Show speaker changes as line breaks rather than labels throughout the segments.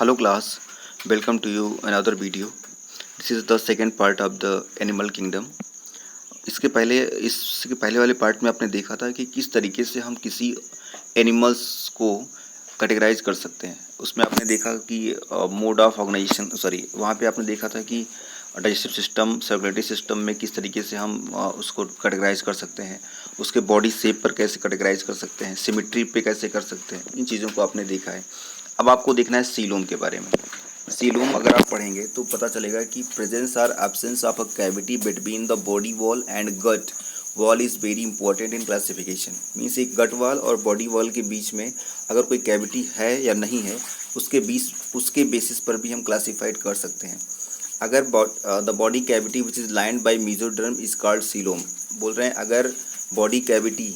Hello class, welcome to you another video. This is the second part of the animal kingdom. इसके पहले वाले part में आपने देखा था कि किस तरीके से हम किसी एनिमल्स को कैटेगराइज कर सकते हैं। उसमें आपने देखा कि मोड ऑफ ऑर्गेनाइजेशन वहाँ पे आपने देखा था कि डाइजेस्टिव सिस्टम, सर्कुलेटरी सिस्टम में किस तरीके से हम उसको कैटेगराइज कर सकते हैं, उसके बॉडी शेप पर कैसे कैटेगराइज कर सकते हैं, सिमेट्री पे कैसे कर सकते हैं, इन चीज़ों को आपने देखा है। अब आपको देखना है सीलोम के बारे में। सीलोम अगर आप पढ़ेंगे तो पता चलेगा कि presence or absence of a cavity between the body wall and gut wall is very important in classification. Means एक गट वॉल और बॉडी वॉल के बीच में अगर कोई कैविटी है या नहीं है, उसके बेसिस पर भी हम क्लासीफाइड कर सकते हैं। अगर the body cavity which is lined by mesoderm is called coelom. बोल रहे हैं अगर बॉडी कैविटी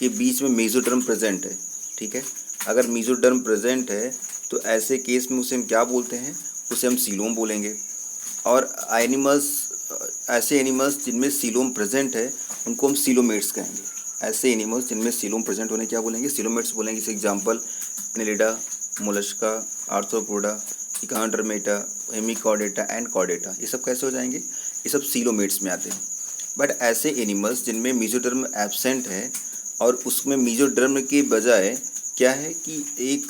के बीच में मेसोडर्म प्रेजेंट है, ठीक है, अगर मेसोडर्म प्रेजेंट है तो ऐसे केस में उसे हम क्या बोलते हैं, उसे हम सीलोम बोलेंगे। और ऐसे एनिमल्स जिनमें सीलोम प्रेजेंट है उनको हम सीलोमेट्स कहेंगे। ऐसे एनिमल्स जिनमें सीलोम प्रेजेंट होने क्या बोलेंगे, सीलोमेट्स बोलेंगे। जैसे example Annelida, Mollusca, Arthropoda, Echinodermata, Hemichordata and Chordata, ये सब कैसे हो जाएंगे, ये सब सीलोमेट्स में आते हैं। बट ऐसे एनिमल्स जिनमें मेसोडर्म एब्सेंट है और उसमें मेसोडर्म के बजाय क्या है कि एक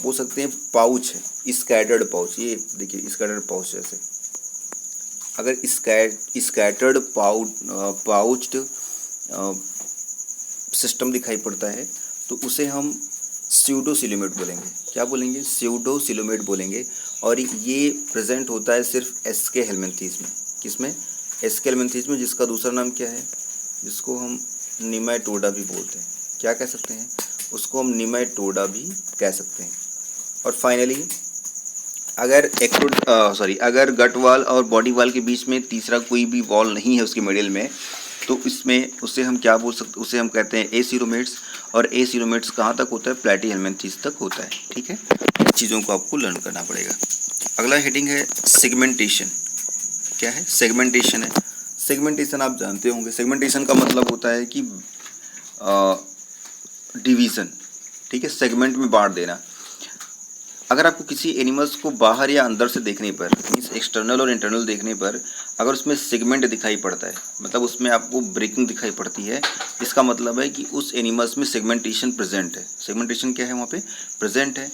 बोल सकते हैं पाउच है, स्कैटर्ड पाउच। ये देखिए स्कैटर्ड पाउच, जैसे अगर स्कैटर्ड पाउच्ड सिस्टम दिखाई पड़ता है तो उसे हम स्यूडोसिलोमेट बोलेंगे। क्या बोलेंगे, स्यूडोसिलोमेट बोलेंगे। और ये प्रेजेंट होता है सिर्फ एस्के हेलमिंथीज में। किसमें, एस्के हेलमिंथीज में, जिसका दूसरा नाम क्या है, जिसको हम निमेटोडा भी बोलते हैं। क्या कह सकते हैं, उसको हम निमेटोडा भी कह सकते हैं। और फाइनली अगर गट वॉल और बॉडी वॉल के बीच में तीसरा कोई भी वॉल नहीं है उसके मिडिल में, तो उससे हम क्या बोल सकते, उसे हम कहते हैं एसीलोमेट्स। और एसीलोमेट्स कहाँ तक होता है, प्लैटीहेलमिन्थीज तक होता है। ठीक है, इन चीज़ों को आपको लर्न करना पड़ेगा। अगला हेडिंग है सेगमेंटेशन। क्या है, सेगमेंटेशन है। सेगमेंटेशन आप जानते होंगे। सेगमेंटेशन का मतलब होता है कि डिवीज़न, ठीक है, सेगमेंट में बांट देना। अगर आपको किसी एनिमल्स को बाहर या अंदर से देखने पर, मीन्स एक्सटर्नल और इंटरनल देखने पर, अगर उसमें सेगमेंट दिखाई पड़ता है, मतलब उसमें आपको ब्रेकिंग दिखाई पड़ती है, इसका मतलब है कि उस एनिमल्स में सेगमेंटेशन प्रेजेंट है। सेगमेंटेशन क्या है, वहाँ पे प्रेजेंट है।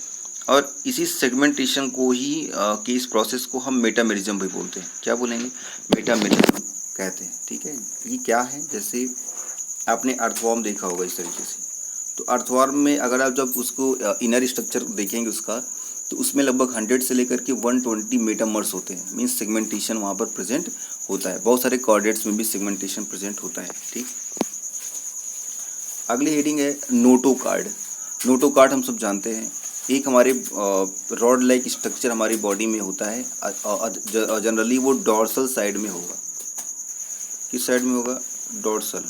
और इसी सेगमेंटेशन को ही कि इस प्रोसेस को हम मेटामेरिज्म भी बोलते हैं। क्या बोलेंगे, मेटामेरिज्म कहते हैं। ठीक है, ये क्या है, जैसे आपने अर्थवॉर्म देखा होगा इस तरीके से। तो अर्थवॉर्म में अगर आप जब उसको इनर स्ट्रक्चर देखेंगे उसका, तो उसमें लगभग 100 से लेकर के 120 मेटामर्स होते हैं। मीन्स सेगमेंटेशन वहाँ पर प्रेजेंट होता है। बहुत सारे कॉर्डेट्स में भी सेगमेंटेशन प्रेजेंट होता है। ठीक, अगली हेडिंग है नोटोकार्ड। नोटोकार्ड हम सब जानते हैं, एक हमारे रॉड लाइक स्ट्रक्चर हमारी बॉडी में होता है। जनरली वो डॉर्सल साइड में होगा। किस साइड में होगा, डॉर्सल।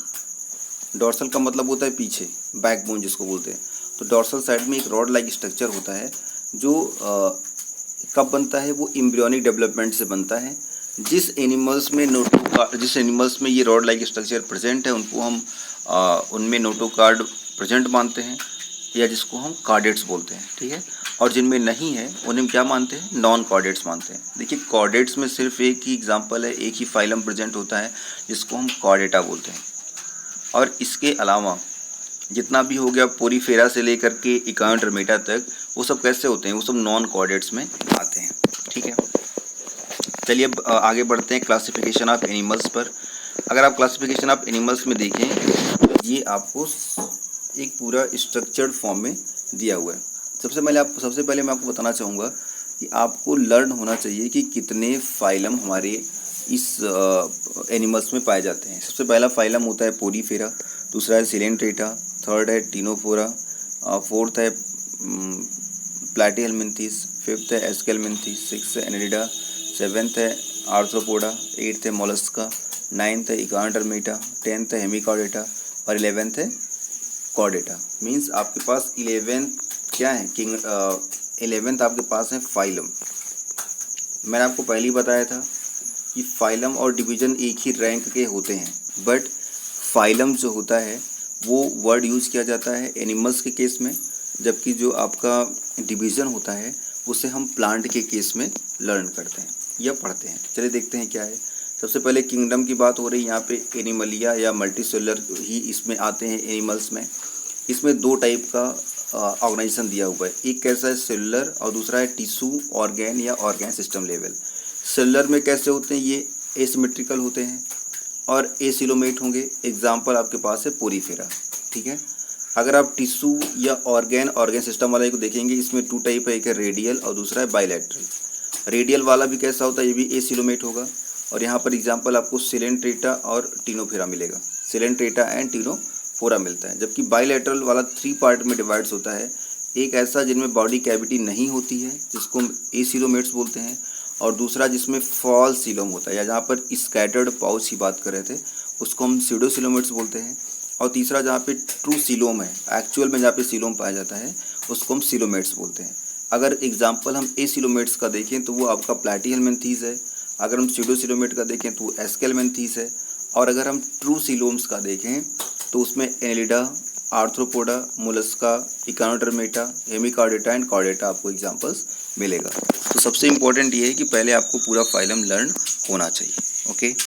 डॉर्सल का मतलब होता है पीछे, बैकबोन जिसको बोलते हैं। तो डॉर्सल साइड में एक रॉड लाइक स्ट्रक्चर होता है जो कब बनता है, वो एम्ब्रियोनिक डेवलपमेंट से बनता है। जिस एनिमल्स में ये रॉड लाइक स्ट्रक्चर प्रेजेंट है उनको हम उनमें नोटोकार्ड प्रेजेंट मानते हैं, या जिसको हम कार्डेट्स बोलते हैं। ठीक है, और जिनमें नहीं है उन्हें क्या मानते हैं, नॉन कार्डेट्स मानते हैं। देखिए कार्डेट्स में सिर्फ एक ही एग्जाम्पल है, एक ही फाइलम प्रेजेंट होता है जिसको हम कार्डेटा बोलते हैं। और इसके अलावा जितना भी हो गया पोरीफेरा से लेकर के इकांड्रमेटा तक, वो सब कैसे होते हैं, वो सब नॉन कॉर्डेट्स में आते हैं। ठीक है, चलिए अब आगे बढ़ते हैं क्लासिफिकेशन ऑफ एनिमल्स पर। अगर आप क्लासिफिकेशन ऑफ एनिमल्स में देखें तो ये आपको एक पूरा स्ट्रक्चर्ड फॉर्म में दिया हुआ है। सबसे पहले मैं आपको बताना चाहूँगा कि आपको लर्न होना चाहिए कि कितने फाइलम हमारे इस एनिमल्स में पाए जाते हैं। सबसे पहला फाइलम होता है पोरीफेरा, दूसरा है सिलेंट्रेटा, थर्ड है टिनोफोरा, फोर्थ है प्लैटीहेलमिन्थीज, फिफ्थ है एस्केलमिन्थीज, सिक्स्थ है एनेलिडा, सेवेंथ है आर्थ्रोपोडा, एट्थ है मोलस्का, नाइन्थ है इकांड्रमेटा, 10th है हेमिकॉर्डेटा और 11th है कॉर्डेटा। मीन्स आपके पास 11th क्या है, 11th आपके पास है फाइलम। मैंने आपको पहले ही बताया था कि फाइलम और डिवीज़न एक ही रैंक के होते हैं, बट फाइलम जो होता है वो वर्ड यूज़ किया जाता है एनिमल्स के केस में, जबकि जो आपका डिवीज़न होता है उसे हम प्लांट के केस में लर्न करते हैं या पढ़ते हैं। चलिए देखते हैं क्या है। सबसे पहले किंगडम की बात हो रही है, यहाँ पे एनिमलिया या मल्टीसेलुलर ही इसमें आते हैं एनिमल्स में। इसमें दो टाइप का ऑर्गेनाइजेशन दिया हुआ है, एक कैसा है सेलुलर और दूसरा है टिश्यू ऑर्गेन या ऑर्गेन सिस्टम लेवल। सेलुलर में कैसे होते हैं, ये एसिमेट्रिकल होते हैं और एसिलोमेट होंगे। एग्जाम्पल आपके पास है पोरीफेरा, ठीक है। अगर आप टिश्यू या ऑर्गेन सिस्टम वाले को देखेंगे, इसमें टू टाइप है, एक है रेडियल और दूसरा है बायलैटरल। रेडियल वाला भी कैसा होता है, ये भी एसिलोमेट होगा। और यहाँ पर एग्जाम्पल आपको सिलेंट्रेटा और टिनोफेरा मिलेगा, सिलेंट्रेटा एंड टिनोफोरा मिलता है। जबकि बायलैटरल वाला 3 पार्ट में डिवाइड्स होता है, एक ऐसा जिनमें बॉडी कैविटी नहीं होती है जिसको हम एसिलोमेट्स बोलते हैं, और दूसरा जिसमें फॉल सीलोम होता है, या जहाँ पर स्कैटर्ड पाउच की बात कर रहे थे उसको हम सीडोसिलोमेट्स बोलते हैं, और तीसरा जहाँ पे ट्रू सीलोम है, एक्चुअल में जहाँ पे सीलोम पाया जाता है उसको हम सीलोमेट्स बोलते हैं। अगर एग्जाम्पल हम एसिलोमेट्स का देखें तो वो आपका प्लैटीहेलमिन्थीस है, अगर हम सीडोसिलोमेट का देखें तो वो एस्केलमिन्थीस है, और अगर हम ट्रू सीलोम्स का देखें तो उसमें Annelida, arthropoda, Mollusca, Echinodermata, Hemichordata and Chordata आपको एग्जाम्पल्स मिलेगा। तो सबसे इम्पोर्टेंट ये है कि पहले आपको पूरा फाइलम लर्न होना चाहिए। ओके।